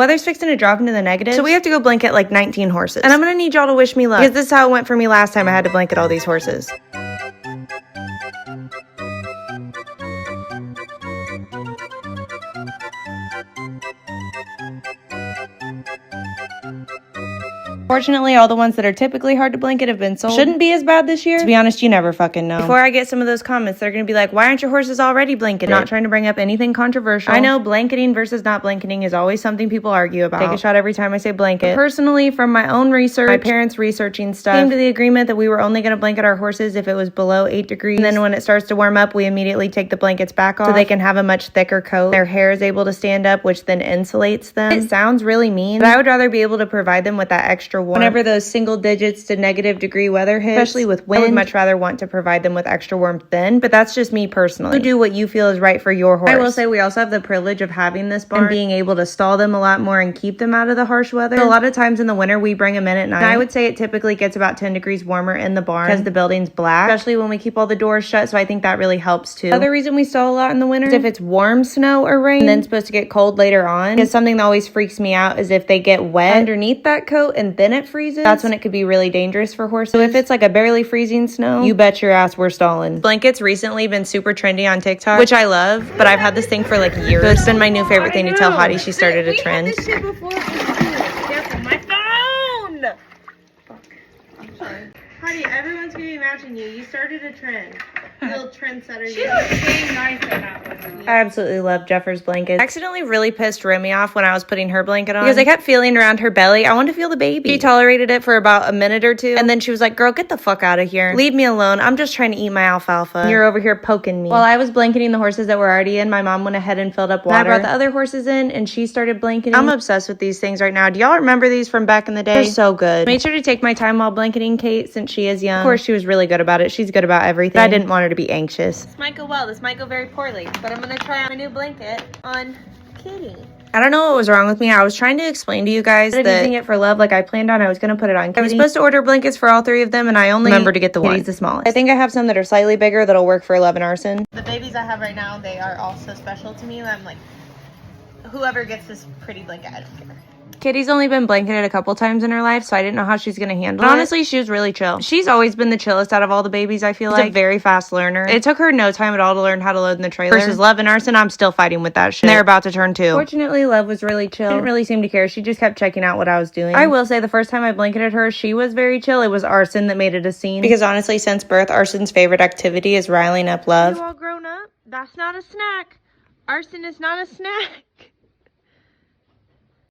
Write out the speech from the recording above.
weather's fixing to drop into the negative, so we have to go blanket like 19 horses. And I'm gonna need y'all to wish me luck, because this is how it went for me last time I had to blanket all these horses. Fortunately, all the ones that are typically hard to blanket have been sold. Shouldn't be as bad this year. To be honest, you never fucking know. Before I get some of those comments, they're gonna be like, why aren't your horses already blanketed? I'm not trying to bring up anything controversial. I know blanketing versus not blanketing is always something people argue about. Take a shot every time I say blanket. But personally, from my own research, my parents researching stuff, came to the agreement that we were only gonna blanket our horses if it was below 8 degrees. And then when it starts to warm up, we immediately take the blankets back off so they can have a much thicker coat. Their hair is able to stand up, which then insulates them. It sounds really mean, but I would rather be able to provide them with that extra warmth. Whenever those single digits to negative degree weather hits, especially with wind, I would much rather want to provide them with extra warmth then, but that's just me personally. You do what you feel is right for your horse. I will say we also have the privilege of having this barn and being able to stall them a lot more and keep them out of the harsh weather. So a lot of times in the winter, we bring them in at night. And I would say it typically gets about 10 degrees warmer in the barn because the building's black, especially when we keep all the doors shut, so I think that really helps too. Other reason we stall a lot in the winter is if it's warm snow or rain and then it's supposed to get cold later on, because something that always freaks me out is if they get wet underneath that coat and then it freezes. That's when it could be really dangerous for horses. So if it's like a barely freezing snow, you bet your ass we're stalling. Blankets recently been super trendy on TikTok, which I love, but I've had this thing for like years. So it's been my new favorite thing to tell Hottie she started a trend. We had this shit before. Careful, my phone! Fuck. I'm sorry. Hottie, everyone's gonna be matching you. You started a trend. Little trendsetter. She looks dang nice in that one. I absolutely love Jeffers blankets. I accidentally really pissed Remy off when I was putting her blanket on because I kept feeling around her belly. I wanted to feel the baby. She tolerated it for about a minute or two, and then she was like, girl, get the fuck out of here. Leave me alone. I'm just trying to eat my alfalfa. You're over here poking me. While I was blanketing the horses that were already in, my mom went ahead and filled up water. And I brought the other horses in, and she started blanketing. I'm obsessed with these things right now. Do y'all remember these from back in the day? They're so good. I made sure to take my time while blanketing Kate since she is young. Of course, she was really good about it. She's good about everything. But I didn't want her to be anxious. This might go well. This might go very poorly, but I'm gonna try my new blanket on Kitty. I don't know what was wrong with me. I was trying to explain to you guys that using it for love like I planned on. I was going to put it on Kitty. I was supposed to order blankets for all three of them, and I only remembered to get the one. Kitty's the smallest. I think I have some that are slightly bigger that'll work for Love and Arson. The babies I have right now, they are all so special to me. I'm like, whoever gets this pretty blanket, I don't care. Kitty's only been blanketed a couple times in her life, so I didn't know how she's gonna handle it. Honestly, she was really chill. She's always been the chillest out of all the babies, I feel like. She's a very fast learner. It took her no time at all to learn how to load in the trailer. Versus Love and Arson, I'm still fighting with that shit. And they're about to turn 2. Fortunately, Love was really chill. Didn't really seem to care. She just kept checking out what I was doing. I will say the first time I blanketed her, she was very chill. It was Arson that made it a scene. Because honestly, since birth, Arson's favorite activity is riling up Love. You all grown up? That's not a snack. Arson is not a snack.